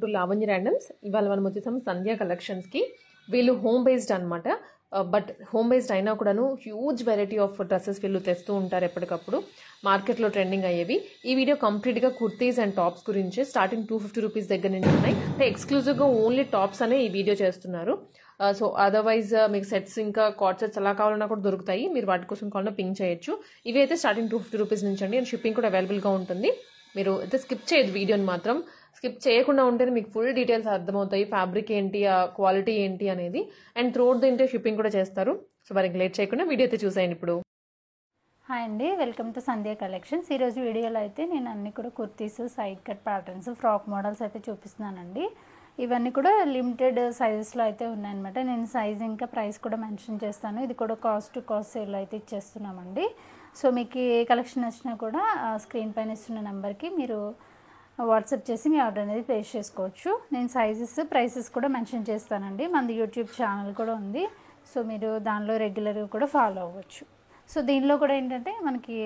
To Lavanya randoms. ఇవాళ మనం వచ్చేసాం సంధ్య కలెక్షన్స్కి. వీళ్ళు హోమ్ బేస్డ్ అనమాట. బట్ హోమ్ బేస్డ్ అయినా కూడాను హ్యూజ్ వెరైటీ ఆఫ్ డ్రెస్సెస్ వీళ్ళు తెస్తూ ఉంటారు ఎప్పటికప్పుడు, మార్కెట్లో ట్రెండింగ్ అయ్యేవి. ఈ వీడియో కంప్లీట్గా కుర్తీస్ అండ్ టాప్స్ గురించి. స్టార్టింగ్ 250 రూపీస్ దగ్గర నుంచి ఉన్నాయి. ఎక్స్క్లూజివ్గా ఓన్లీ టాప్స్ అనే ఈ వీడియో చేస్తున్నారు. సో అదర్వైజ్ మీకు సెట్స్ ఇంకా కార్డ్ సెట్స్ అలా కావాలన్నా కూడా దొరుకుతాయి. మీరు వాటి కోసం కావాలన్నా పింక్ చేయొచ్చు. ఇవి అయితే స్టార్టింగ్ 250 రూపీస్ నుంచి అండి. అండ్ షిప్పింగ్ కూడా అవైలబుల్గా ఉంటుంది. మీరు అయితే స్కిప్ చేయదు వీడియోని మాత్రం. స్కిప్ చేయకుండా ఉంటేనే మీకు ఫుల్ డీటెయిల్స్ అర్థమవుతాయి, ఫ్యాబ్రిక్ ఏంటి, ఆ క్వాలిటీ ఏంటి అనేది. And throughout the India shipping కూడా చేస్తారు. సో వారికి లేట్ చేయకుండా వీడియో అయితే చూసేయండి ఇప్పుడు. హాయ్ అండి, వెల్కమ్ టు సంధ్య కలెక్షన్స్. ఈరోజు వీడియోలో అయితే నేను అన్ని కూడా kurtis, side cut patterns, frock models అయితే చూపిస్తున్నానండి. ఇవన్నీ కూడా లిమిటెడ్ సైజెస్లో అయితే ఉన్నాయన్నమాట. నేను సైజ్ ఇంకా ప్రైస్ కూడా మెన్షన్ చేస్తాను. ఇది కూడా కాస్ట్ టు కాస్ట్ సేల్ అయితే ఇచ్చేస్తున్నామండి. సో మీకు ఏ కలెక్షన్ నచ్చినా కూడా స్క్రీన్ పైన ఇస్తున్న నెంబర్కి మీరు వాట్సాప్ చేసి మీ ఆర్డర్ అనేది ప్లేస్ చేసుకోవచ్చు. నేను సైజెస్, ప్రైసెస్ కూడా మెన్షన్ చేస్తానండి. మనది యూట్యూబ్ ఛానల్ కూడా ఉంది. సో మీరు దానిలో రెగ్యులర్గా కూడా ఫాలో అవ్వచ్చు. సో దీనిలో కూడా ఏంటంటే మనకి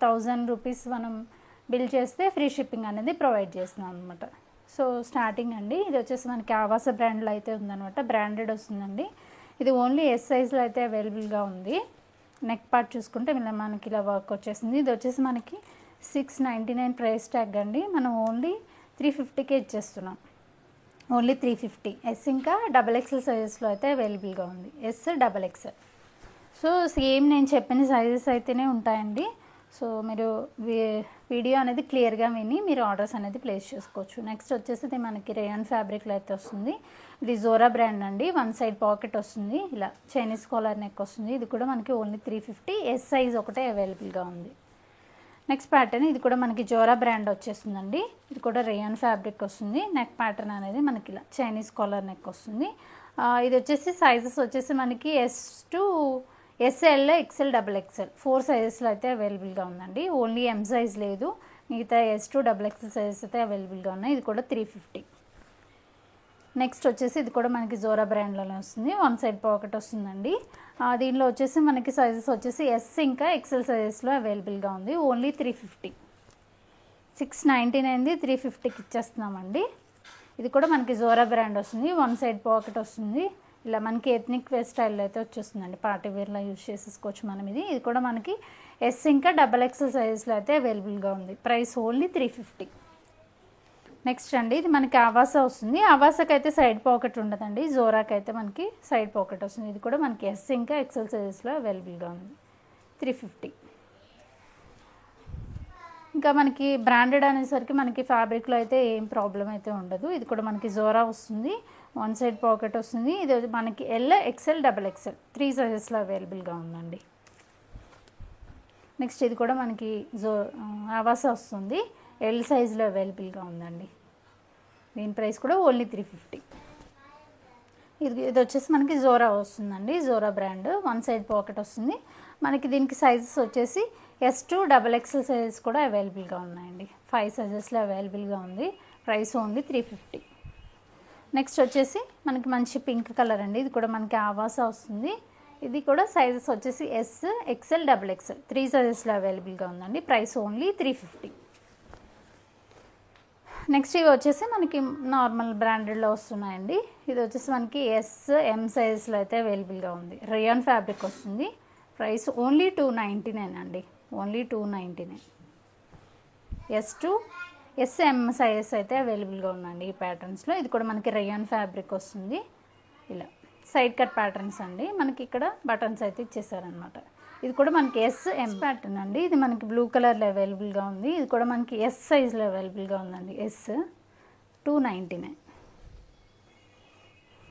1000 రూపీస్ మనం బిల్ చేస్తే ఫ్రీ షిప్పింగ్ అనేది ప్రొవైడ్ చేస్తున్నాం అనమాట. సో స్టార్టింగ్ అండి, ఇది వచ్చేసి మనకి ఆవాస బ్రాండ్లో అయితే ఉందన్నమాట. బ్రాండెడ్ వస్తుందండి. ఇది ఓన్లీ ఎస్ సైజ్లో అయితే అవైలబుల్గా ఉంది. నెక్ పార్ట్ చూసుకుంటే మనకి ఇలా వర్క్ వచ్చేసింది. ఇది వచ్చేసి మనకి 699 ప్రైస్ ట్యాగ్ అండి. మనం ఓన్లీ 350కే ఇచ్చేస్తున్నాం. ఓన్లీ 350. ఎస్ ఇంకా XXL సైజెస్లో అయితే అవైలబుల్గా ఉంది. Yes, XXL. సో సేమ్ నేను చెప్పిన సైజెస్ అయితేనే ఉంటాయండి. సో మీరు వీడియో అనేది క్లియర్గా విని మీరు ఆర్డర్స్ అనేది ప్లేస్ చేసుకోవచ్చు. నెక్స్ట్ వచ్చేసి ఇది మనకి రేయాన్ ఫ్యాబ్రిక్లో అయితే వస్తుంది. ఇది జోరా బ్రాండ్ అండి. వన్ సైడ్ పాకెట్ వస్తుంది, ఇలా చైనీస్ కాలర్ నెక్ వస్తుంది. ఇది కూడా మనకి ఓన్లీ 350. ఎస్ సైజ్ ఒకటే అవైలబుల్గా ఉంది. నెక్స్ట్ ప్యాటర్న్, ఇది కూడా మనకి జోరా బ్రాండ్ వచ్చేస్తుందండి. ఇది కూడా రేయాన్ ఫ్యాబ్రిక్ వస్తుంది. నెక్ ప్యాటర్న్ అనేది మనకి ఇలా చైనీస్ కాలర్ నెక్ వస్తుంది. ఇది వచ్చేసి సైజెస్ వచ్చేసి మనకి S to SL, XL, XXL 4 సైజెస్లో అయితే అవైలబుల్గా ఉందండి. ఓన్లీ M సైజ్ లేదు, మిగతా S to XXL సైజెస్ అయితే అవైలబుల్గా ఉన్నాయి. ఇది కూడా 350. నెక్స్ట్ వచ్చేసి ఇది కూడా మనకి జోరా బ్రాండ్లోనే వస్తుంది. వన్ సైడ్ పాకెట్ వస్తుందండి. దీనిలో వచ్చేసి మనకి సైజెస్ వచ్చేసి ఎస్ ఇంకా XL సైజెస్లో అవైలబుల్గా ఉంది. ఓన్లీ 350. 699ది 350కి ఇచ్చేస్తున్నామండి. ఇది కూడా మనకి జోరా బ్రాండ్ వస్తుంది. వన్ సైడ్ పాకెట్ వస్తుంది. ఇలా మనకి ఎథ్నిక్ వేర్ స్టైల్లో అయితే వచ్చేస్తుందండి. పార్టీ వేర్లో యూజ్ చేసేసుకోవచ్చు మనం. ఇది కూడా మనకి ఎస్ ఇంకా XXL సైజెస్లో అయితే అవైలబుల్గా ఉంది. Price only 350. నెక్స్ట్ అండి, ఇది మనకి ఆవాస వస్తుంది. ఆవాసకి అయితే సైడ్ పాకెట్ ఉండదండి. జోరాకి అయితే మనకి సైడ్ పాకెట్ వస్తుంది. ఇది కూడా మనకి ఎస్ ఇంకా XL సైజెస్లో అవైలబుల్గా ఉంది. 350. ఇంకా మనకి బ్రాండెడ్ అనేసరికి మనకి ఫ్యాబ్రిక్లో అయితే ఏం ప్రాబ్లం అయితే ఉండదు. ఇది కూడా మనకి జోరా వస్తుంది. వన్ సైడ్ పాకెట్ వస్తుంది. ఇది మనకి ఎల్, XL, XXL 3 సైజెస్లో అవైలబుల్గా ఉందండి. నెక్స్ట్ ఇది కూడా మనకి ఆవాస వస్తుంది. ఎల్ సైజులో అవైలబుల్గా ఉందండి. దీని ప్రైస్ కూడా ఓన్లీ 350. ఇది వచ్చేసి మనకి జోరా వస్తుందండి. Zora brand. One side pocket వస్తుంది. మనకి దీనికి సైజెస్ వచ్చేసి ఎస్ టు XXL సైజెస్ కూడా అవైలబుల్గా ఉన్నాయండి. 5 సైజెస్లో అవైలబుల్గా ఉంది. Price only 350. నెక్స్ట్ వచ్చేసి మనకి మంచి పింక్ కలర్ అండి. ఇది కూడా మనకి ఆవాస వస్తుంది. ఇది కూడా సైజెస్ వచ్చేసి ఎస్, XL, XXL 3 సైజెస్లో అవైలబుల్గా ఉందండి. Price only 350. నెక్స్ట్ ఇవి వచ్చేసి మనకి నార్మల్ బ్రాండెడ్లో వస్తున్నాయండి. ఇది వచ్చేసి మనకి ఎస్, M సైజెస్లో అయితే అవైలబుల్గా ఉంది. రేయాన్ ఫ్యాబ్రిక్ వస్తుంది. ప్రైస్ ఓన్లీ 299 అండి. Only 299. S to SM sizes అయితే అవైలబుల్గా ఉందండి ఈ ప్యాటర్న్స్లో. ఇది కూడా మనకి రేయాన్ ఫ్యాబ్రిక్ వస్తుంది. ఇలా సైడ్ కట్ ప్యాటర్న్స్ అండి. మనకి ఇక్కడ బటన్స్ అయితే ఇచ్చేసారనమాట. ఇది కూడా మనకి SM ప్యాటర్న్ అండి. ఇది మనకి బ్లూ కలర్లో అవైలబుల్గా ఉంది. ఇది కూడా మనకి ఎస్ సైజ్లో అవైలబుల్గా ఉందండి. ఎస్ 299.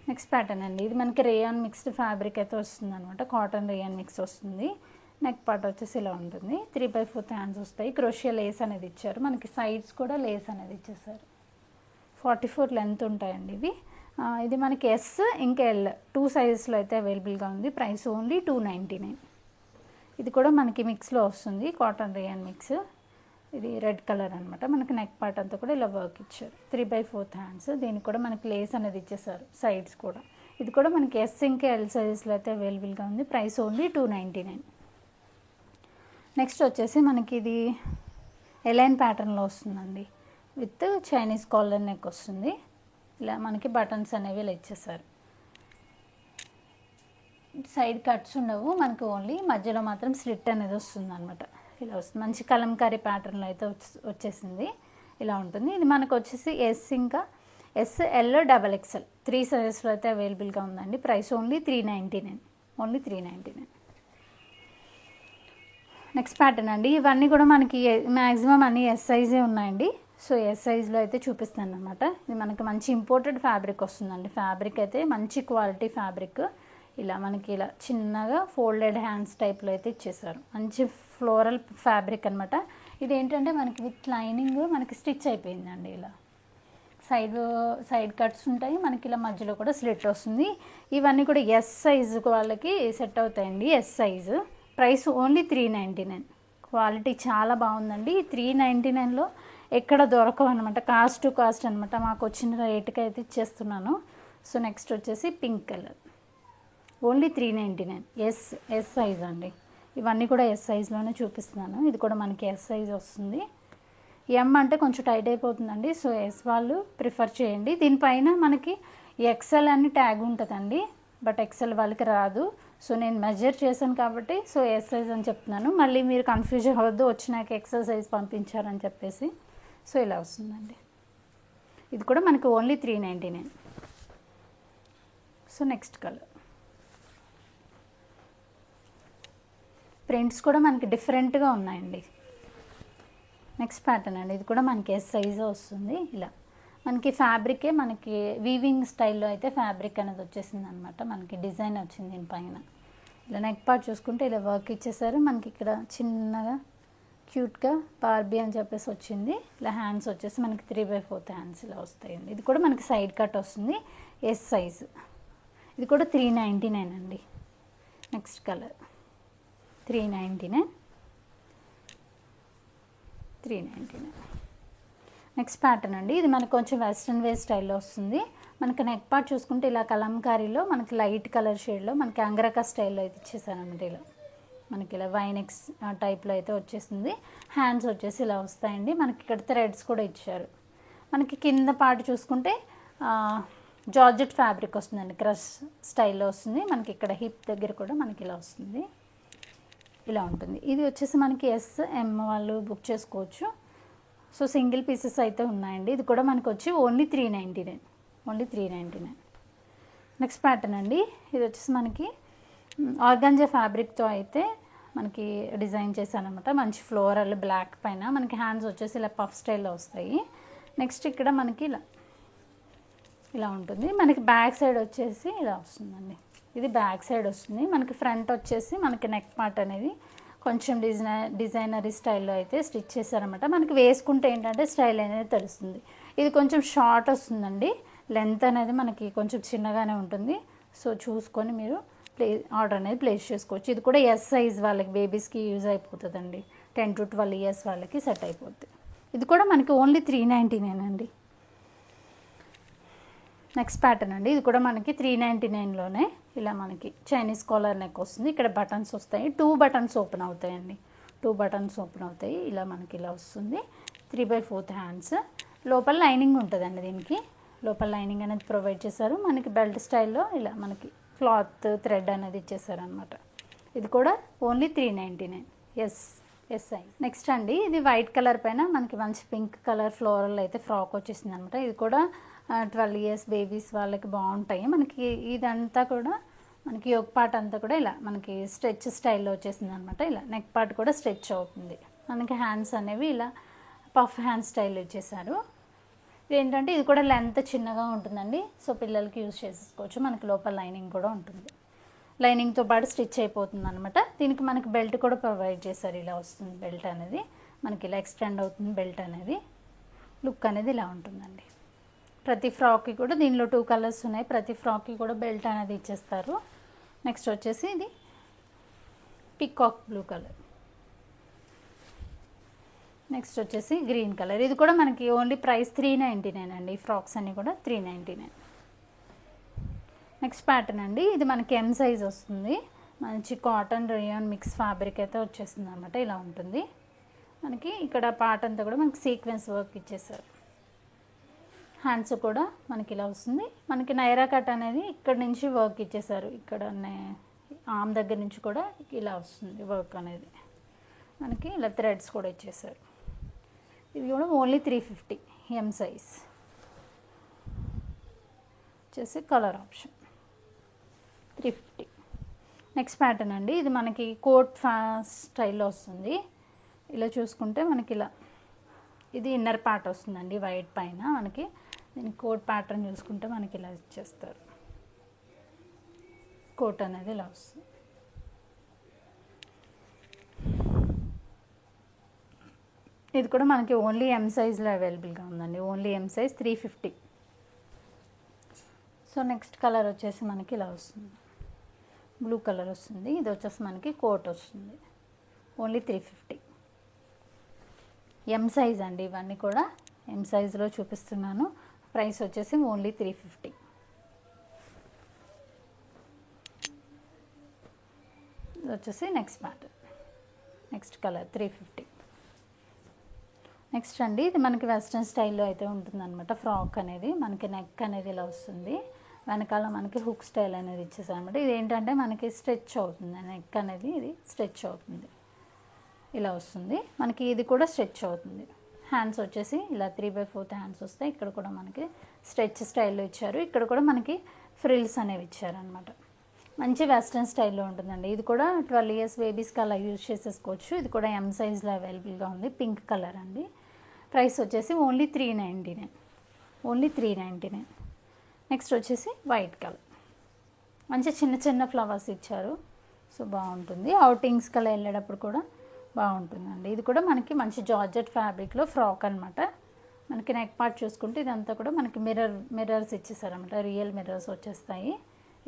నెక్స్ట్ ప్యాటర్న్ అండి. ఇది మనకి రేయాన్ మిక్స్డ్ ఫ్యాబ్రిక్ అయితే వస్తుంది అనమాట. కాటన్ రేయాన్ మిక్స్ వస్తుంది. నెక్ పార్ట్ వచ్చేసి ఇలా ఉంటుంది. 3/4 హ్యాండ్స్ వస్తాయి. క్రోషియా లేస్ అనేది ఇచ్చారు. మనకి సైడ్స్ కూడా లేస్ అనేది ఇచ్చేసారు. 44 లెంత్ ఉంటాయండి ఇవి. ఇది మనకి ఎస్ ఇంకా ఎల్ 2 సైజెస్లో అయితే అవైలబుల్గా ఉంది. Price only 299. ఇది కూడా మనకి మిక్స్లో వస్తుంది. Cotton rayon mix. ఇది రెడ్ కలర్ అనమాట. మనకి నెక్ పార్ట్ అంతా కూడా ఇలా వర్క్ ఇచ్చారు. 3/4 హ్యాండ్స్. దీనికి కూడా మనకి లేస్ అనేది ఇచ్చేసారు. సైడ్స్ కూడా. ఇది కూడా మనకి ఎస్ ఇంకా ఎల్ సైజెస్లో అయితే అవైలబుల్గా ఉంది. Price only 299. నెక్స్ట్ వచ్చేసి మనకి ఇది ఎలైన్ ప్యాటర్న్లో వస్తుందండి. విత్ చైనీస్ కాలర్ నెక్ వస్తుంది. ఇలా మనకి బటన్స్ అనేవి ఇలా ఇచ్చేసారు. సైడ్ కట్స్ ఉండవు మనకు, ఓన్లీ మధ్యలో మాత్రం స్లిట్ అనేది వస్తుంది అనమాట. ఇలా వస్తుంది, మంచి కలంకారీ ప్యాటర్న్లో అయితే వచ్చేసింది. ఇలా ఉంటుంది. ఇది మనకు వచ్చేసి ఎస్, ఇంకా ఎస్, ఎల్, XXL 3 సైజెస్లో అయితే అవైలబుల్గా ఉందండి. Price only 399, only 399. Next pattern అండి. ఇవన్నీ కూడా మనకి మ్యాక్సిమం అన్ని ఎస్ సైజే ఉన్నాయండి. సో ఎస్ సైజ్లో అయితే చూపిస్తాను అనమాట. ఇది మనకి మంచి ఇంపోర్టెడ్ ఫ్యాబ్రిక్ వస్తుందండి. ఫ్యాబ్రిక్ అయితే మంచి క్వాలిటీ ఫ్యాబ్రిక్. ఇలా మనకి ఇలా చిన్నగా ఫోల్డెడ్ హ్యాండ్స్ టైప్లో అయితే ఇచ్చేసారు. మంచి ఫ్లోరల్ ఫ్యాబ్రిక్ అనమాట. ఇది ఏంటంటే మనకి విత్ లైనింగ్ మనకి స్టిచ్ అయిపోయిందండి. ఇలా సైడ్ కట్స్ ఉంటాయి మనకి, ఇలా మధ్యలో కూడా స్లిట్ వస్తుంది. ఇవన్నీ కూడా ఎస్ సైజు వాళ్ళకి సెట్ అవుతాయండి. Yes size. Price only 399. Quality చాలా బాగుందండి. 399లో ఎక్కడ దొరకవు అనమాట. కాస్ట్ టు కాస్ట్ అనమాట. మాకు వచ్చిన రేటుకి అయితే ఇచ్చేస్తున్నాను. సో నెక్స్ట్ వచ్చేసి pink colour, only 399. S size అండి. ఇవన్నీ కూడా ఎస్ సైజ్లోనే చూపిస్తున్నాను. ఇది కూడా మనకి ఎస్ సైజ్ వస్తుంది. ఎం అంటే కొంచెం టైట్ అయిపోతుందండి. సో ఎస్ వాళ్ళు ప్రిఫర్ చేయండి. దీనిపైన మనకి XL అని ట్యాగ్ ఉంటుందండి, బట్ XL వాళ్ళకి రాదు. సో నేను మెజర్ చేశాను కాబట్టి సో ఎస్ సైజ్ అని చెప్తున్నాను. మళ్ళీ మీరు కన్ఫ్యూజ్ అవ్వద్దు వచ్చినాక XL సైజ్ పంపించారని చెప్పేసి. సో ఇలా వస్తుందండి. ఇది కూడా మనకి only 399. So next colour. Prints కూడా మనకి డిఫరెంట్గా ఉన్నాయండి. నెక్స్ట్ ప్యాటర్న్ అండి. ఇది కూడా మనకి ఎస్ సైజే వస్తుంది. ఇలా మనకి ఫ్యాబ్రికే మనకి వీవింగ్ స్టైల్లో అయితే ఫ్యాబ్రిక్ అనేది వచ్చేసింది అనమాట. మనకి డిజైన్ వచ్చింది దీనిపైన. ఇలా నెక్ పార్ట్ చూసుకుంటే ఇలా వర్క్ ఇచ్చేసారు. మనకి ఇక్కడ చిన్నగా క్యూట్గా బార్బీ అని చెప్పేసి వచ్చింది. ఇలా హ్యాండ్స్ వచ్చేసి మనకి 3/4 హ్యాండ్స్ ఇలా వస్తాయండి. ఇది కూడా మనకి సైడ్ కట్ వస్తుంది. S size. ఇది కూడా 399 అండి. Next colour 399. నెక్స్ట్ ప్యాటర్న్ అండి. ఇది మనకు కొంచెం వెస్ట్రన్ వేర్ స్టైల్లో వస్తుంది. మనకి నెక్ పార్ట్ చూసుకుంటే ఇలా కలంకారీలో మనకి లైట్ కలర్ షేడ్లో మనకి అంగరకా స్టైల్లో అయితే ఇచ్చేసాను అనమాట. ఇలా మనకి ఇలా వైనెక్స్ టైప్లో అయితే వచ్చేస్తుంది. హ్యాండ్స్ వచ్చేసి ఇలా వస్తాయండి. మనకి ఇక్కడ థ్రెడ్స్ కూడా ఇచ్చారు. మనకి కింద పార్ట్ చూసుకుంటే జార్జెట్ ఫ్యాబ్రిక్ వస్తుందండి. క్రష్ స్టైల్లో వస్తుంది. మనకి ఇక్కడ హిప్ దగ్గర కూడా మనకి ఇలా వస్తుంది. ఇలా ఉంటుంది. ఇది వచ్చేసి మనకి SM వాళ్ళు బుక్ చేసుకోవచ్చు. సో సింగిల్ పీసెస్ అయితే ఉన్నాయండి. ఇది కూడా మనకి వచ్చి ఓన్లీ 399, ఓన్లీ 399. నెక్స్ట్ ప్యాటర్న్ అండి. ఇది వచ్చేసి మనకి ఆర్గాంజా ఫ్యాబ్రిక్తో అయితే మనకి డిజైన్ చేశాను అనమాట. మంచి ఫ్లోరల్ బ్లాక్ పైన మనకి హ్యాండ్స్ వచ్చేసి ఇలా పఫ్ స్టైల్లో వస్తాయి. నెక్స్ట్ ఇక్కడ మనకి ఇలా ఉంటుంది. మనకి బ్యాక్ సైడ్ వచ్చేసి ఇలా వస్తుందండి. ఇది బ్యాక్ సైడ్ వస్తుంది. మనకి ఫ్రంట్ వచ్చేసి మనకి నెక్ పార్ట్ అనేది కొంచెం డిజైనరీ స్టైల్లో అయితే స్టిచ్ చేశారనమాట. మనకి వేసుకుంటే ఏంటంటే స్టైల్ అనేది తెలుస్తుంది. ఇది కొంచెం షార్ట్ వస్తుందండి. లెంత్ అనేది మనకి కొంచెం చిన్నగానే ఉంటుంది. సో చూసుకొని మీరు ఆర్డర్ అనేది ప్లేస్ చేసుకోవచ్చు. ఇది కూడా ఎస్ సైజ్ వాళ్ళకి బేబీస్కి యూజ్ అయిపోతుందండి. 10 to 12 years వాళ్ళకి సెట్ అయిపోతుంది. ఇది కూడా మనకి ఓన్లీ 399 అండి. నెక్స్ట్ ప్యాటర్న్ అండి. ఇది కూడా మనకి 399లోనే ఇలా మనకి చైనీస్ కాలర్ నెక్ వస్తుంది. ఇక్కడ బటన్స్ వస్తాయి. 2 బటన్స్ ఓపెన్ అవుతాయండి. 2 బటన్స్ ఓపెన్ అవుతాయి. ఇలా మనకి ఇలా వస్తుంది. 3/4 హ్యాండ్స్. లోపల లైనింగ్ ఉంటుందండి. దీనికి లోపల లైనింగ్ అనేది ప్రొవైడ్ చేశారు. మనకి బెల్ట్ స్టైల్లో ఇలా మనకి క్లాత్ థ్రెడ్ అనేది ఇచ్చేసారు అనమాట. ఇది కూడా ఓన్లీ 399. S size. నెక్స్ట్ అండి. ఇది వైట్ కలర్ పైన మనకి మంచి పింక్ కలర్ ఫ్లోరల్ అయితే ఫ్రాక్ వచ్చేసింది అనమాట. ఇది కూడా 12 years బేబీస్ వాళ్ళకి బాగుంటాయి. మనకి ఇదంతా కూడా మనకి యోక్ పార్ట్ అంతా కూడా ఇలా మనకి స్ట్రెచ్ స్టైల్లో వచ్చేసింది అనమాట. ఇలా నెక్ పార్ట్ కూడా స్ట్రెచ్ అవుతుంది. మనకి హ్యాండ్స్ అనేవి ఇలా పఫ్ హ్యాండ్ స్టైల్ ఇచ్చేసారు. ఏంటంటే ఇది కూడా లెంత్ చిన్నగా ఉంటుందండి. సో పిల్లలకి యూజ్ చేసుకోవచ్చు. మనకి లోపల లైనింగ్ కూడా ఉంటుంది. లైనింగ్తో పాటు స్టిచ్ అయిపోతుంది అనమాట. దీనికి మనకి బెల్ట్ కూడా ప్రొవైడ్ చేశారు. ఇలా వస్తుంది బెల్ట్ అనేది. మనకి ఇలా ఎక్స్టెండ్ అవుతుంది బెల్ట్ అనేది. లుక్ అనేది ఇలా ఉంటుందండి. ప్రతి ఫ్రాక్కి కూడా దీనిలో 2 కలర్స్ ఉన్నాయి. ప్రతి ఫ్రాక్కి కూడా బెల్ట్ అనేది ఇచ్చేస్తారు. నెక్స్ట్ వచ్చేసి ఇది పికాక్ బ్లూ కలర్. నెక్స్ట్ వచ్చేసి గ్రీన్ కలర్. ఇది కూడా మనకి ఓన్లీ ప్రైస్ 399 అండి. ఈ ఫ్రాక్స్ అన్నీ కూడా 399. నెక్స్ట్ ప్యాటర్న్ అండి. ఇది మనకి M సైజ్ వస్తుంది. మంచి కాటన్ రేయాన్ మిక్స్ ఫ్యాబ్రిక్ అయితే వచ్చేస్తుంది అనమాట. ఇలా ఉంటుంది. మనకి ఇక్కడ పార్ట్ అంతా కూడా మనకి సీక్వెన్స్ వర్క్ ఇచ్చేసారు. హ్యాండ్స్ కూడా మనకి ఇలా వస్తుంది. మనకి నైరా కట్ అనేది ఇక్కడ నుంచి వర్క్ ఇచ్చేసారు, ఇక్కడ ఆర్మ్ దగ్గర నుంచి కూడా ఇలా వస్తుంది వర్క్ అనేది. మనకి ఇలా థ్రెడ్స్ కూడా ఇచ్చేసారు. ఇది కూడా ఓన్లీ 350 ఎం సైజ్ వచ్చేసి కలర్ ఆప్షన్ 350. నెక్స్ట్ ప్యాటర్న్ అండి, ఇది మనకి కోట్ స్టైల్లో వస్తుంది. ఇలా చూసుకుంటే మనకి ఇలా ఇది ఇన్నర్ పార్ట్ వస్తుందండి వైట్ పైన. మనకి దీని కోట్ ప్యాటర్న్ చూసుకుంటే మనకి ఇలా ఇచ్చేస్తారు. కోట్ అనేది ఇలా వస్తుంది. ఇది కూడా మనకి ఓన్లీ ఎం సైజ్లో అవైలబుల్గా ఉందండి, only M size 350. So next colour వచ్చేసి మనకి ఇలా వస్తుంది, బ్లూ కలర్ వస్తుంది. ఇది వచ్చేసి మనకి కోట్ వస్తుంది, ఓన్లీ 350. ఎం సైజ్ అండి, ఇవన్నీ కూడా ఎం సైజులో చూపిస్తున్నాను. ప్రైస్ వచ్చేసి ఓన్లీ 350. ఇది వచ్చేసి next pattern, next colour 350. Next అండి, ఇది మనకి వెస్ట్రన్ స్టైల్లో అయితే ఉంటుందన్నమాట. ఫ్రాక్ అనేది మనకి నెక్ అనేది ఇలా వస్తుంది, వెనకాల మనకి హుక్ స్టైల్ అనేది ఇచ్చేసారు అనమాట. ఇది ఏంటంటే మనకి స్ట్రెచ్ అవుతుంది, నెక్ అనేది ఇది స్ట్రెచ్ అవుతుంది, ఇలా వస్తుంది. మనకి ఇది కూడా స్ట్రెచ్ అవుతుంది. హ్యాండ్స్ వచ్చేసి ఇలా 3/4 హ్యాండ్స్ వస్తాయి. ఇక్కడ కూడా మనకి స్ట్రెచ్ స్టైల్లో ఇచ్చారు. ఇక్కడ కూడా మనకి ఫ్రిల్స్ అనేవి ఇచ్చారనమాట. మంచి వెస్ట్రన్ స్టైల్లో ఉంటుందండి. ఇది కూడా 12 ఇయర్స్ బేబీస్కి అలా యూజ్ చేసేసుకోవచ్చు. ఇది కూడా ఎం సైజ్లో అవైలబుల్గా ఉంది, పింక్ కలర్ అండి. ప్రైస్ వచ్చేసి ఓన్లీ 399, ఓన్లీ 399. నెక్స్ట్ వచ్చేసి వైట్ కలర్, మంచి చిన్న చిన్న ఫ్లవర్స్ ఇచ్చారు. సో బాగుంటుంది, అవుటింగ్స్కి అలా వెళ్ళేటప్పుడు కూడా బాగుంటుందండి. ఇది కూడా మనకి మంచి జార్జెట్ ఫ్యాబ్రిక్లో ఫ్రాక్ అనమాట. మనకి నెక్ పార్ట్ చూసుకుంటే ఇదంతా కూడా మనకి మిర్రర్స్ ఇచ్చేసారనమాట, రియల్ మిర్రర్స్ వచ్చేస్తాయి.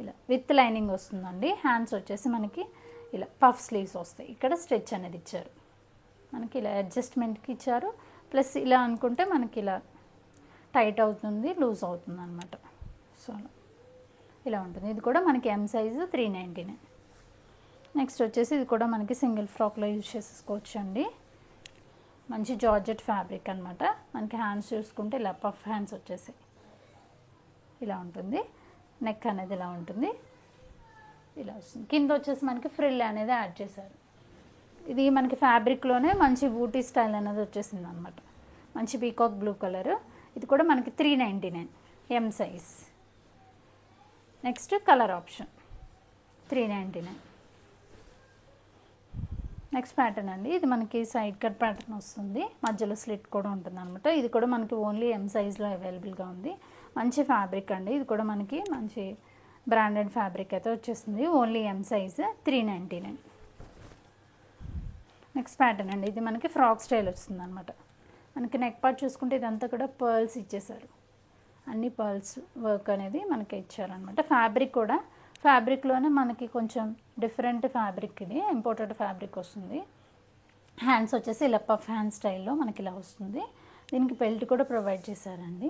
ఇలా విత్ లైనింగ్ వస్తుందండి. హ్యాండ్స్ వచ్చేసి మనకి ఇలా పఫ్ స్లీవ్స్ వస్తాయి. ఇక్కడ స్ట్రెచ్ అనేది ఇచ్చారు, మనకి ఇలా అడ్జస్ట్మెంట్కి ఇచ్చారు. ప్లస్ ఇలా అనుకుంటే మనకి ఇలా టైట్ అవుతుంది, లూజ్ అవుతుంది అనమాట. సో ఇలా ఉంటుంది. ఇది కూడా మనకి ఎం సైజు 399. నెక్స్ట్ వచ్చేసి ఇది కూడా మనకి సింగిల్ ఫ్రాక్లో యూజ్ చేసేసుకోవచ్చు అండి. మంచి జార్జెట్ ఫ్యాబ్రిక్ అనమాట. మనకి హ్యాండ్స్ చూసుకుంటే ఇలా పఫ్ హ్యాండ్స్ వచ్చేసి ఇలా ఉంటుంది. నెక్ అనేది ఇలా ఉంటుంది, ఇలా వస్తుంది. కింద వచ్చేసి మనకి ఫ్రిల్ అనేది యాడ్ చేశారు. ఇది మనకి ఫ్యాబ్రిక్లోనే మంచి బూటీ స్టైల్ అనేది వచ్చేసింది అనమాట. మంచి పీకాక్ బ్లూ కలర్. ఇది కూడా మనకి 399 M size. Next colour option 399. Next pattern అండి, ఇది మనకి సైడ్ కట్ ప్యాటర్న్ వస్తుంది, మధ్యలో స్లిట్ కూడా ఉంటుంది అనమాట. ఇది కూడా మనకి ఓన్లీ ఎం సైజ్లో అవైలబుల్గా ఉంది. మంచి ఫ్యాబ్రిక్ అండి, ఇది కూడా మనకి మంచి బ్రాండెడ్ ఫ్యాబ్రిక్ అయితే వచ్చేస్తుంది. Only M size 399. Next pattern అండి, ఇది మనకి ఫ్రాక్ స్టైల్ వస్తుంది అనమాట. మనకి నెక్ పార్ట్ చూసుకుంటే ఇదంతా కూడా పర్ల్స్ ఇచ్చేసారు, అన్ని పర్ల్స్ వర్క్ అనేది మనకి ఇచ్చారనమాట. ఫ్యాబ్రిక్ కూడా ఫ్యాబ్రిక్లోనే మనకి కొంచెం డిఫరెంట్ ఫ్యాబ్రిక్, ఇది ఇంపోర్టెడ్ ఫ్యాబ్రిక్ వస్తుంది. హ్యాండ్స్ వచ్చేసి ఇలా పఫ్ హ్యాండ్ స్టైల్లో మనకి ఇలా వస్తుంది. దీనికి బెల్ట్ కూడా ప్రొవైడ్ చేశారండి,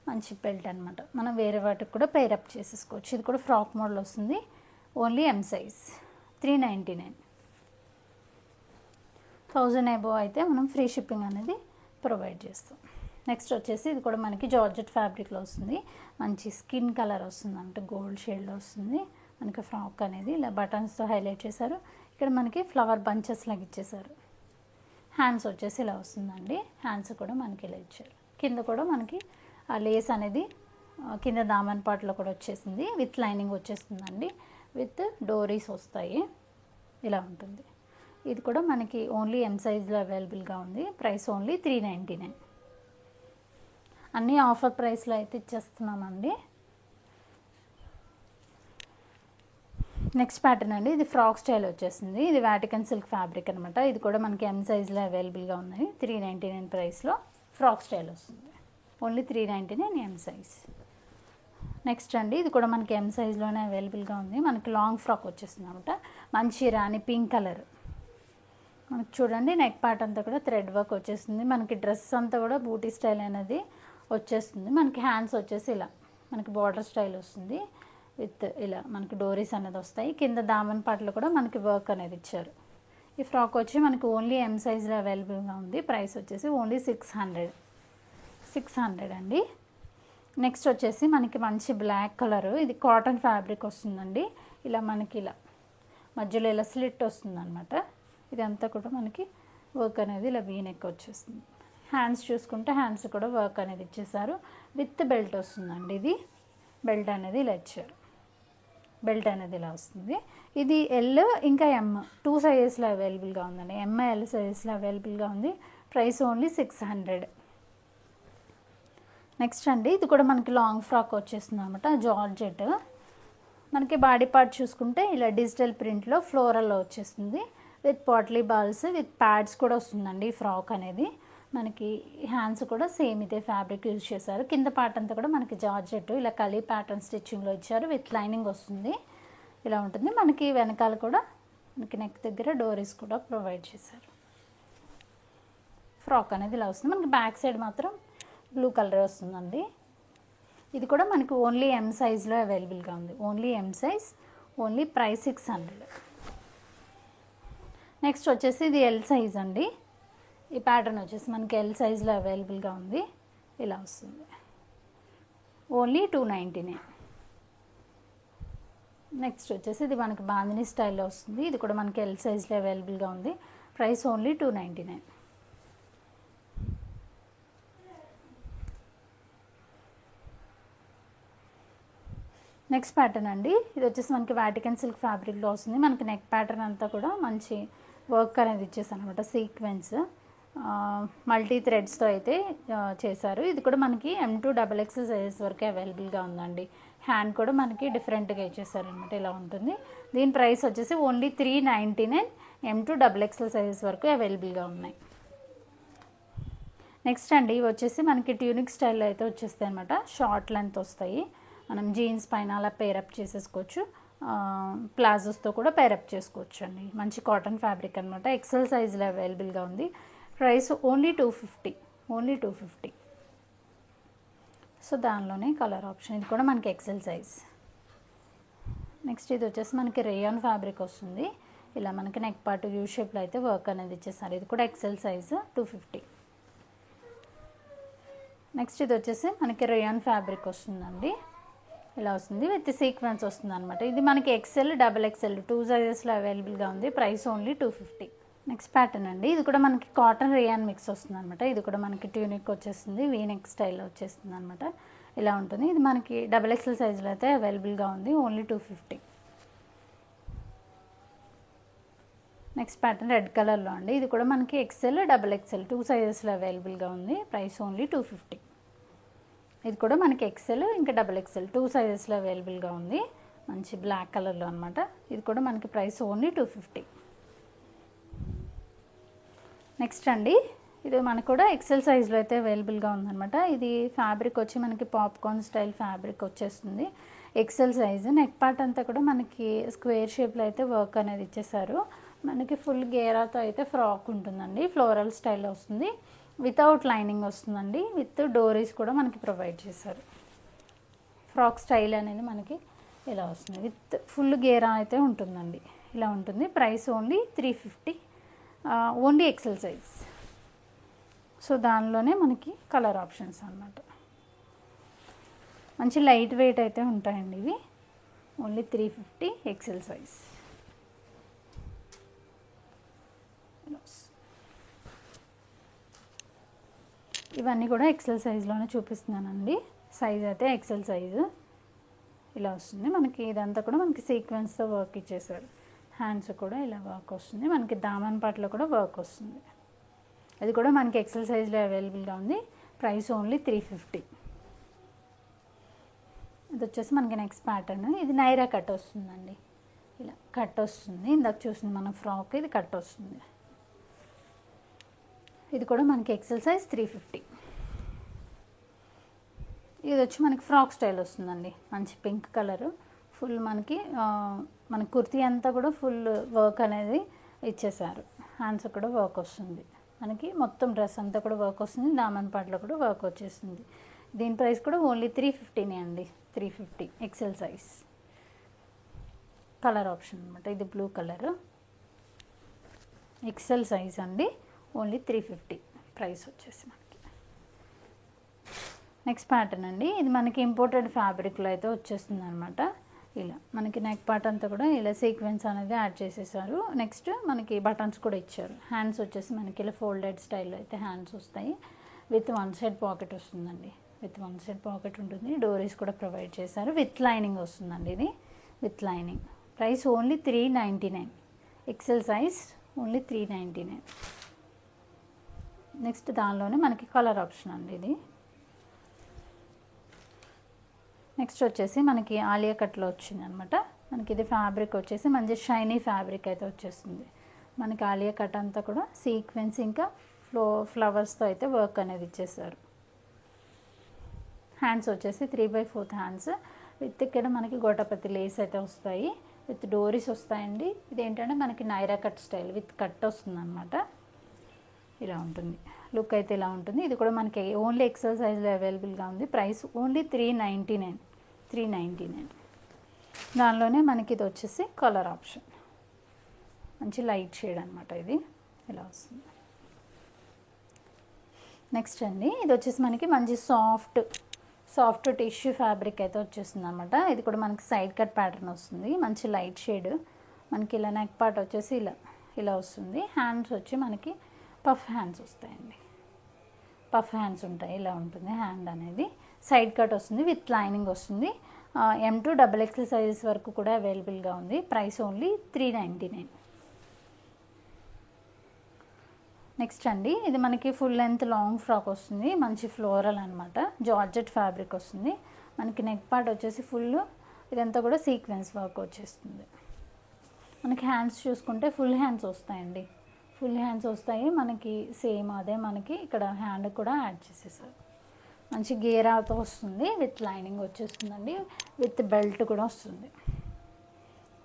మంచి బెల్ట్ అనమాట. మనం వేరే వాటికి కూడా పేరప్ చేసేసుకోవచ్చు. ఇది కూడా ఫ్రాక్ మోడల్ వస్తుంది, ఓన్లీ ఎం సైజ్ 399. 1000 అబోవ్ అయితే మనం ఫ్రీ షిప్పింగ్ అనేది ప్రొవైడ్ చేస్తాం. నెక్స్ట్ వచ్చేసి ఇది కూడా మనకి జార్జెట్ ఫ్యాబ్రిక్లో వస్తుంది, మంచి స్కిన్ కలర్ వస్తుంది, అంటే గోల్డ్ షేడ్లో వస్తుంది. మనకి ఫ్రాక్ అనేది ఇలా బటన్స్తో హైలైట్ చేశారు. ఇక్కడ మనకి ఫ్లవర్ బంచెస్ లాగా ఇచ్చేసారు. హ్యాండ్స్ వచ్చేసి ఇలా వస్తుందండి, హ్యాండ్స్ కూడా మనకి ఇలా ఇచ్చారు. కింద కూడా మనకి ఆ లేస్ అనేది కింద దామన్ పార్ట్లో కూడా వచ్చేసింది, విత్ లైనింగ్ వచ్చేస్తుందండి, విత్ డోరీస్ వస్తాయి, ఇలా ఉంటుంది. ఇది కూడా మనకి ఓన్లీ ఎం సైజ్లో అవైలబుల్గా ఉంది. Price only 399. అన్నీ ఆఫర్ ప్రైస్లో అయితే ఇచ్చేస్తున్నామండి. నెక్స్ట్ ప్యాటర్న్ అండి, ఇది ఫ్రాక్ స్టైల్ వచ్చేసింది. ఇది వాటికన్ సిల్క్ ఫ్యాబ్రిక్ అనమాట. ఇది కూడా మనకి ఎం సైజ్లో అవైలబుల్గా ఉన్నాయి. 399 ప్రైస్లో ఫ్రాక్ స్టైల్ వస్తుంది, ఓన్లీ 399 ఎం సైజ్. నెక్స్ట్ అండి, ఇది కూడా మనకి ఎం సైజ్లోనే అవైలబుల్గా ఉంది. మనకి లాంగ్ ఫ్రాక్ వచ్చేస్తుంది అనమాట. మంచి రాణి పింక్ కలర్. మనకి చూడండి నెక్ పార్ట్ అంతా కూడా థ్రెడ్ వర్క్ వచ్చేస్తుంది. మనకి డ్రెస్ అంతా కూడా బూటీ స్టైల్ అనేది వచ్చేస్తుంది. మనకి హ్యాండ్స్ వచ్చేసి ఇలా మనకి బార్డర్ స్టైల్ వస్తుంది, విత్ ఇలా మనకి డోరీస్ అనేది వస్తాయి. కింద దామన్ పార్ట్లో కూడా మనకి వర్క్ అనేది ఇచ్చారు. ఈ ఫ్రాక్ వచ్చి మనకి ఓన్లీ ఎం సైజ్లో అవైలబుల్గా ఉంది. ప్రైస్ వచ్చేసి ఓన్లీ 600. 600 అండి. నెక్స్ట్ వచ్చేసి మనకి మంచి బ్లాక్ కలరు, ఇది కాటన్ ఫ్యాబ్రిక్ వస్తుందండి. ఇలా మనకి ఇలా మధ్యలో ఇలా స్లిట్ వస్తుంది అనమాట. ఇదంతా కూడా మనకి వర్క్ అనేది ఇలా వీనెక్ వచ్చేస్తుంది. హ్యాండ్స్ చూసుకుంటే హ్యాండ్స్ కూడా వర్క్ అనేది ఇచ్చేసారు. విత్ బెల్ట్ వస్తుందండి. ఇది బెల్ట్ అనేది ఇలా ఇచ్చారు. బెల్ట్ అనేది ఇలా వస్తుంది. ఇది ఎల్ ఇంకా ఎమ్ 2 సైజెస్లో అవైలబుల్గా ఉందండి. ఎంఎల్ సైజెస్లో అవైలబుల్గా ఉంది. Price only 600. నెక్స్ట్ అండి, ఇది కూడా మనకి లాంగ్ ఫ్రాక్ వచ్చేస్తుంది అనమాట. జార్జెట్. మనకి బాడీ పార్ట్ చూసుకుంటే ఇలా డిజిటల్ ప్రింట్లో ఫ్లోరల్లో వచ్చేస్తుంది. With potli balls with pods కూడా వస్తుందండి ఈ ఫ్రాక్ అనేది. మనకి హ్యాండ్స్ కూడా సేమ్ ఇదే ఫ్యాబ్రిక్ యూజ్ చేశారు. కింద పార్ట్ అంతా కూడా మనకి జార్జెట్ ఇలా కలీ ప్యాటర్న్ స్టిచ్చింగ్లో ఇచ్చారు. విత్ లైనింగ్ వస్తుంది. ఇలా ఉంటుంది. మనకి వెనకాల కూడా మనకి నెక్ దగ్గర డోరీస్ కూడా ప్రొవైడ్ చేశారు. ఫ్రాక్ అనేది ఇలా వస్తుంది. మనకి బ్యాక్ సైడ్ మాత్రం బ్లూ కలర్ వస్తుందండి. ఇది కూడా మనకి ఓన్లీ ఎం సైజ్లో అవైలబుల్గా ఉంది. Only M size. Only price 600. Next వచ్చేసి ఇది ఎల్ సైజ్ అండి. ఈ ప్యాటర్న్ వచ్చేసి మనకి ఎల్ సైజ్లో అవైలబుల్గా ఉంది. ఇలా వస్తుంది. ఓన్లీ 299. నెక్స్ట్ వచ్చేసి ఇది మనకి బాందిని స్టైల్లో వస్తుంది. ఇది కూడా మనకి ఎల్ సైజ్లో అవైలబుల్గా ఉంది. Price only 299. నెక్స్ట్ ప్యాటర్న్ అండి, ఇది వచ్చేసి మనకి వాటికన్ సిల్క్ ఫ్యాబ్రిక్లో వస్తుంది. మనకి నెక్ ప్యాటర్న్ అంతా కూడా మంచి వర్క్ అనేది ఇచ్చేసాను అనమాట. సీక్వెన్స్ మల్టీ థ్రెడ్స్తో అయితే చేశారు. ఇది కూడా మనకి M2 XXL సైజెస్ వరకే అవైలబుల్గా ఉందండి. హ్యాండ్ కూడా మనకి డిఫరెంట్గా ఇచ్చేసారు అనమాట. ఇలా ఉంటుంది. దీని ప్రైస్ వచ్చేసి ఓన్లీ 399. M2 XXL సైజెస్ వరకు అవైలబుల్గా ఉన్నాయి. నెక్స్ట్ అండి, ఇవి వచ్చేసి మనకి ట్యూనిక్ స్టైల్లో అయితే వచ్చేస్తాయి అనమాట. షార్ట్ లెంత్ వస్తాయి. మనం జీన్స్ పైన అలా పేరప్ చేసేసుకోవచ్చు. ప్లాజోస్తో కూడా పేరప్ చేసుకోవచ్చు అండి. మంచి కాటన్ ఫ్యాబ్రిక్ అనమాట. ఎక్సెల్ సైజ్లో అవైలబుల్గా ఉంది. Price only 250. ఓన్లీ 250. సో దానిలోనే కలర్ ఆప్షన్. ఇది కూడా మనకి ఎక్సెల్ సైజ్. నెక్స్ట్ ఇది వచ్చేసి మనకి రేయాన్ ఫ్యాబ్రిక్ వస్తుంది. ఇలా మనకి నెక్ పార్ట్ యూ షేప్లో అయితే వర్క్ అనేది ఇచ్చేస్తారు. ఇది కూడా ఎక్సెల్ సైజు 250. నెక్స్ట్ ఇది వచ్చేసి మనకి రేయాన్ ఫ్యాబ్రిక్ వస్తుందండి. ఇలా వస్తుంది. విత్ సీక్వెన్స్ వస్తుంది అనమాట. ఇది మనకి XL XXL 2 సైజెస్లో అవైలబుల్గా ఉంది. Price only 250. నెక్స్ట్ ప్యాటర్న్ అండి, ఇది కూడా మనకి కాటన్ రేయాన్ మిక్స్ వస్తుంది అనమాట. ఇది కూడా మనకి ట్యూనిక్ వచ్చేస్తుంది. వీనెక్ స్టైల్లో వచ్చేస్తుంది అనమాట. ఇలా ఉంటుంది. ఇది మనకి XXL సైజులో అయితే అవైలబుల్గా ఉంది. ఓన్లీ 250. నెక్స్ట్ ప్యాటర్న్ రెడ్ కలర్లో అండి. ఇది కూడా మనకి XL XXL 2 సైజెస్లో అవైలబుల్గా ఉంది. Price only 250. ఇది కూడా మనకి XL ఇంకా XXL 2 సైజెస్లో అవైలబుల్గా ఉంది. మంచి బ్లాక్ కలర్లో అనమాట. ఇది కూడా మనకి ప్రైస్ ఓన్లీ 250. నెక్స్ట్ అండి, ఇది మనకు కూడా XL సైజ్లో అయితే అవైలబుల్గా ఉందన్నమాట. ఇది ఫ్యాబ్రిక్ వచ్చి మనకి పాప్కార్న్ స్టైల్ ఫ్యాబ్రిక్ వచ్చేస్తుంది. XL size. నెక్ పార్ట్ అంతా కూడా మనకి స్క్వేర్ షేప్లో అయితే వర్క్ అనేది ఇచ్చేసారు. మనకి ఫుల్ గేరాతో అయితే ఫ్రాక్ ఉంటుందండి. ఫ్లోరల్ స్టైల్లో వస్తుంది. వితౌట్ లైనింగ్ వస్తుందండి. విత్ డోరీస్ కూడా మనకి ప్రొవైడ్ చేశారు. ఫ్రాక్ స్టైల్ అనేది మనకి ఇలా వస్తుంది. విత్ ఫుల్ గేరా అయితే ఉంటుందండి. ఇలా ఉంటుంది. Price only 350. Only XL size. So దానిలోనే మనకి కలర్ ఆప్షన్స్ అన్నమాట. మంచి లైట్ వెయిట్ అయితే ఉంటాయండి ఇవి. Only 350 XL size. ఇవన్నీ కూడా XL సైజులోనే చూపిస్తున్నానండి. సైజ్ అయితే XL సైజు ఇలా వస్తుంది. మనకి ఇదంతా కూడా మనకి సీక్వెన్స్తో వర్క్ ఇచ్చేసారు. హ్యాండ్స్ కూడా ఇలా వర్క్ వస్తుంది. మనకి దామన్ పార్ట్లో కూడా వర్క్ వస్తుంది. అది కూడా మనకి XL సైజులో అవైలబుల్గా ఉంది. Price only 350. ఇది వచ్చేసి మనకి నెక్స్ట్ ప్యాటర్న్. ఇది నైరా కట్ వస్తుందండి. ఇలా కట్ వస్తుంది. ఇందాక చూసింది మన ఫ్రాక్. ఇది కట్ వస్తుంది. ఇది కూడా మనకి XL సైజ్ 350. ఇది వచ్చి మనకి ఫ్రాక్ స్టైల్ వస్తుందండి. మంచి పింక్ కలరు. ఫుల్ మనకి మన కుర్తీ అంతా కూడా ఫుల్ వర్క్ అనేది ఇచ్చేసారు. హ్యాండ్స్ కూడా వర్క్ వస్తుంది. మనకి మొత్తం డ్రెస్ అంతా కూడా వర్క్ వస్తుంది. దామన్ పార్ట్లో కూడా వర్క్ వచ్చేస్తుంది. దీని ప్రైస్ కూడా ఓన్లీ 350నే అండి. 350 XL సైజ్. కలర్ ఆప్షన్ అనమాట. ఇది బ్లూ కలర్. XL సైజ్ అండి. ఓన్లీ 350 ప్రైస్ వచ్చేసి మనకి. నెక్స్ట్ ప్యాటర్న్ అండి, ఇది మనకి ఇంపోర్టెడ్ ఫ్యాబ్రిక్లో అయితే వచ్చేస్తుంది అనమాట. ఇలా మనకి నెక్ పార్ట్ అంతా కూడా ఇలా సీక్వెన్స్ అనేది యాడ్ చేసేసారు. నెక్స్ట్ మనకి బటన్స్ కూడా ఇచ్చారు. హ్యాండ్స్ వచ్చేసి మనకి ఇలా ఫోల్డెడ్ స్టైల్లో అయితే హ్యాండ్స్ వస్తాయి. విత్ వన్ సైడ్ పాకెట్ వస్తుందండి. విత్ వన్ సైడ్ పాకెట్ ఉంటుంది. డోరీస్ కూడా ప్రొవైడ్ చేశారు. విత్ లైనింగ్ వస్తుందండి. ఇది with lining. Price only 399. XL size only 399. Next దానిలోనే మనకి కలర్ ఆప్షన్ అండి ఇది. నెక్స్ట్ వచ్చేసి మనకి ఆలియా కట్లో వచ్చింది అనమాట. మనకి ఇది ఫ్యాబ్రిక్ వచ్చేసి మంచి షైనీ ఫ్యాబ్రిక్ అయితే వచ్చేస్తుంది. మనకి ఆలియా కట్ అంతా కూడా సీక్వెన్స్ ఇంకా ఫ్లవర్స్తో అయితే వర్క్ అనేది ఇచ్చేసారు. హ్యాండ్స్ వచ్చేసి 3/4 హ్యాండ్స్ విత్ ఇక్కడ మనకి గోటపతి లేస్ అయితే వస్తాయి. విత్ డోరీస్ వస్తాయండి. ఇదేంటంటే మనకి Naira cut style with cut వస్తుంది అనమాట. ఇలా ఉంటుంది. లుక్ అయితే ఇలా ఉంటుంది. ఇది కూడా మనకి ఓన్లీ ఎక్సెల్ సైజ్లో అవైలబుల్గా ఉంది. Price only 399. దానిలోనే మనకి ఇది వచ్చేసి కలర్ ఆప్షన్. మంచి లైట్ షేడ్ అనమాట. ఇది ఇలా వస్తుంది. నెక్స్ట్ అండి, ఇది వచ్చేసి మనకి మంచి సాఫ్ట్ టిష్యూ ఫ్యాబ్రిక్ అయితే వచ్చేస్తుంది అనమాట. ఇది కూడా మనకి సైడ్ కట్ ప్యాటర్న్ వస్తుంది. మంచి లైట్ షేడ్. మనకి ఇలా నెక్ పార్ట్ వచ్చేసి ఇలా వస్తుంది. హ్యాండ్స్ వచ్చి మనకి పఫ్ హ్యాండ్స్ వస్తాయండి. పఫ్ హ్యాండ్స్ ఉంటాయి. ఇలా ఉంటుంది హ్యాండ్ అనేది. సైడ్ కట్ వస్తుంది. విత్ లైనింగ్ వస్తుంది. M to XXL సైజెస్ వరకు కూడా అవైలబుల్గా ఉంది. Price only 399. నెక్స్ట్ అండి, ఇది మనకి ఫుల్ లెంత్ లాంగ్ ఫ్రాక్ వస్తుంది. మంచి ఫ్లోరల్ అనమాట. జార్జెట్ ఫ్యాబ్రిక్ వస్తుంది. మనకి నెక్ పార్ట్ వచ్చేసి ఫుల్ ఇదంతా కూడా సీక్వెన్స్ వర్క్ వచ్చేస్తుంది. మనకి హ్యాండ్స్ చూసుకుంటే ఫుల్ హ్యాండ్స్ వస్తాయండి. ఫుల్ హ్యాండ్స్ వస్తాయి. మనకి సేమ్ అదే మనకి ఇక్కడ హ్యాండ్ కూడా యాడ్ చేసేసారు. మంచి గేరాతో వస్తుంది. విత్ లైనింగ్ వచ్చేస్తుందండి. విత్ బెల్ట్ కూడా వస్తుంది.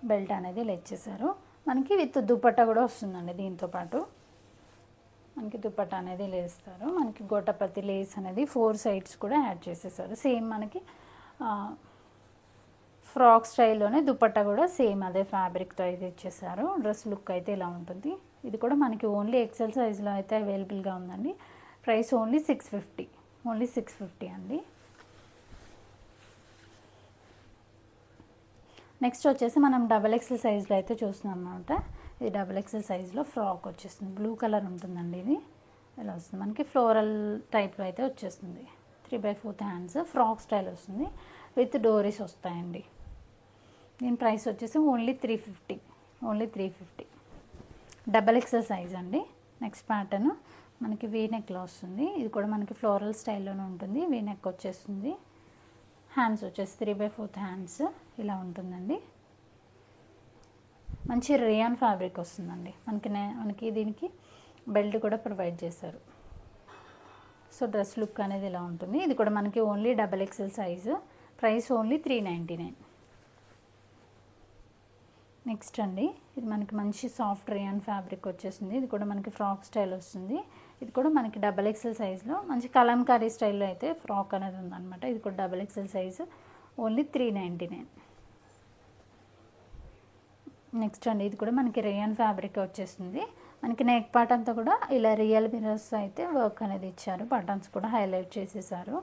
బెల్ట్ అనేది ఇలా ఇచ్చేసారు. మనకి విత్ దుపట్టా కూడా వస్తుందండి. దీంతోపాటు మనకి దుపట్టా అనేది లేస్తారు. మనకి గోటపతి లేస్ అనేది 4 సైడ్స్ కూడా యాడ్ చేసేసారు. సేమ్ మనకి ఫ్రాక్ స్టైల్లోనే దుపట్టా కూడా సేమ్ అదే ఫ్యాబ్రిక్తో అయితే ఇచ్చేసారు. డ్రెస్ లుక్ అయితే ఇలా ఉంటుంది. ఇది కూడా మనకి ఓన్లీ ఎక్సెల్ సైజ్లో అయితే అవైలబుల్గా ఉందండి. ప్రైస్ ఓన్లీ 650 అండి. నెక్స్ట్ వచ్చేసి మనం XXL సైజ్లో అయితే చూస్తున్నాం అనమాట. ఇది XXL సైజ్లో ఫ్రాక్ వచ్చేస్తుంది. బ్లూ కలర్ ఉంటుందండి. ఇది ఇలా వస్తుంది. మనకి ఫ్లోరల్ టైప్లో అయితే వచ్చేస్తుంది. 3/4 హ్యాండ్స్ ఫ్రాక్ స్టైల్ వస్తుంది. విత్ డోరీస్ వస్తాయండి. దీని ప్రైస్ వచ్చేసి ఓన్లీ 350. XXL సైజ్ అండి. నెక్స్ట్ ప్యాటర్న్ మనకి వీ నెక్లో వస్తుంది. ఇది కూడా మనకి ఫ్లోరల్ స్టైల్లోనే ఉంటుంది. వీ నెక్ వచ్చేస్తుంది. హ్యాండ్స్ వచ్చేసి 3/4 హ్యాండ్స్ ఇలా ఉంటుందండి. మంచి రేయాన్ ఫ్యాబ్రిక్ వస్తుందండి. మనకి దీనికి బెల్ట్ కూడా ప్రొవైడ్ చేశారు. సో డ్రెస్ లుక్ అనేది ఇలా ఉంటుంది. ఇది కూడా మనకి only XXL size. Price only 399. Next అండి, ఇది మనకి మంచి సాఫ్ట్ రేయాన్ ఫ్యాబ్రిక్ వచ్చేసింది. ఇది కూడా మనకి ఫ్రాక్ స్టైల్ వస్తుంది. ఇది కూడా మనకి XXL సైజులో మంచి కలంకారీ స్టైల్లో అయితే ఫ్రాక్ అనేది ఉందన్నమాట. ఇది కూడా XXL సైజు ఓన్లీ 399. నెక్స్ట్ అండి, ఇది కూడా మనకి రేయాన్ ఫ్యాబ్రిక్ వచ్చేస్తుంది. మనకి నెక్ పార్ట్ అంతా కూడా ఇలా రియల్ మిరర్స్ అయితే వర్క్ అనేది ఇచ్చారు. బటన్స్ కూడా హైలైట్ చేసేసారు.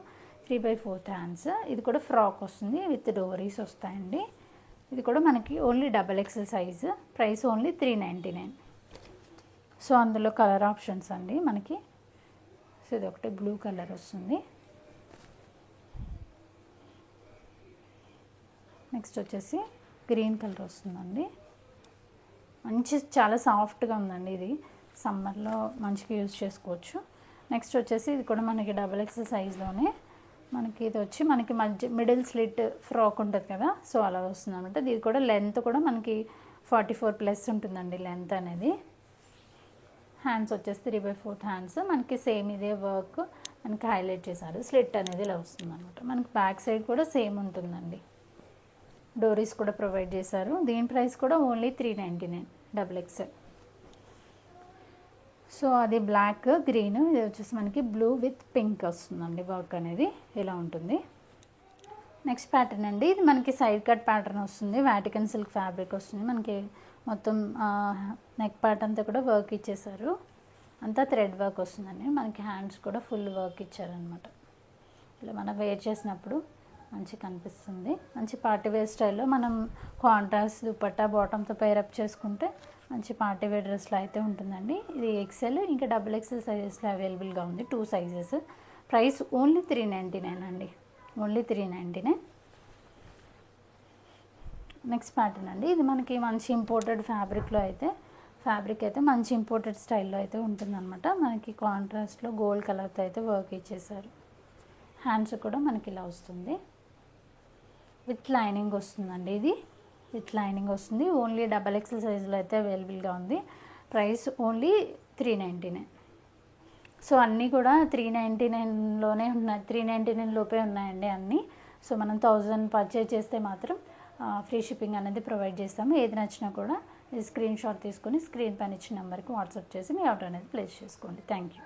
3/4 హ్యాండ్స్. ఇది కూడా ఫ్రాక్ వస్తుంది. విత్ డోరీస్ వస్తాయండి. ఇది కూడా మనకి only XXL size. Price only 399. So అందులో కలర్ ఆప్షన్స్ అండి మనకి. సో ఇది ఒకటి బ్లూ కలర్ వస్తుంది. నెక్స్ట్ వచ్చేసి గ్రీన్ కలర్ వస్తుందండి. చాలా సాఫ్ట్గా ఉందండి. ఇది సమ్మర్లో మంచిగా యూజ్ చేసుకోవచ్చు. నెక్స్ట్ వచ్చేసి ఇది కూడా మనకి XXL సైజులోనే మనకి ఇది వచ్చి మనకి మిడిల్ స్లిట్ ఫ్రాక్ ఉంటుంది కదా, సో అలా వస్తుంది అనమాట. ఇది కూడా లెంత్ కూడా మనకి 44+ ఉంటుందండి లెంత్ అనేది. హ్యాండ్స్ వచ్చేసి 3/4 హ్యాండ్స్. మనకి సేమ్ ఇదే వర్క్ మనకి హైలైట్ చేశారు. స్లిట్ అనేది ఇలా వస్తుంది అనమాట. మనకి బ్యాక్ సైడ్ కూడా సేమ్ ఉంటుందండి. డోరీస్ కూడా ప్రొవైడ్ చేశారు. దీని ప్రైస్ కూడా ఓన్లీ 399 XXL. సో అది బ్లాక్ గ్రీన్, ఇది వచ్చేసి మనకి బ్లూ విత్ పింక్ వస్తుందండి. వర్క్ అనేది ఇలా ఉంటుంది. నెక్స్ట్ ప్యాటర్న్ అండి, ఇది మనకి సైడ్ కట్ ప్యాటర్న్ వస్తుంది. వాటికన్ సిల్క్ ఫ్యాబ్రిక్ వస్తుంది. మనకి మొత్తం నెక్ పార్ట్ అంతా కూడా వర్క్ ఇచ్చేసారు. అంతా థ్రెడ్ వర్క్ వస్తుందండి. మనకి హ్యాండ్స్ కూడా ఫుల్ వర్క్ ఇచ్చారనమాట. ఇలా మనం వేర్ చేసినప్పుడు మంచిగా కనిపిస్తుంది. మంచి పార్టీ వేర్ స్టైల్లో మనం కాంట్రాస్ట్ దుపట్టా బాటంతో పేరప్ చేసుకుంటే మంచి పార్టీ వేర్ డ్రెస్లో అయితే ఉంటుందండి. ఇది ఎక్సెల్ ఇంకా XXL సైజెస్లో అవైలబుల్గా ఉంది, 2 సైజెస్. ప్రైస్ ఓన్లీ 399 అండి, ఓన్లీ 399. నెక్స్ట్ ప్యాటర్న్ అండి, ఇది మనకి మంచి ఇంపోర్టెడ్ ఫ్యాబ్రిక్ అయితే మంచి ఇంపోర్టెడ్ స్టైల్లో అయితే ఉంటుందన్నమాట. మనకి కాంట్రాస్ట్లో గోల్డ్ కలర్తో అయితే వర్క్ ఇచ్చేసారు. హ్యాండ్స్ కూడా మనకి ఇలా వస్తుంది, విత్ లైనింగ్ వస్తుందండి. ఇది విత్ లైనింగ్ వస్తుంది. ఓన్లీ XXL సైజులో అయితే అవైలబుల్గా ఉంది. Price only 399. సో అన్నీ కూడా 399లోనే ఉన్నాయి, 399 లోపే ఉన్నాయండి అన్నీ. సో మనం 1000 పర్చేజ్ చేస్తే మాత్రం ఫ్రీ షిప్పింగ్ అనేది ప్రొవైడ్ చేస్తాము. ఏది నచ్చినా కూడా స్క్రీన్ షాట్ తీసుకొని స్క్రీన్ పైన ఇచ్చిన నెంబర్కి వాట్సాప్ చేసి మీ ఆర్డర్ అనేది ప్లేస్ చేసుకోండి. Thank you.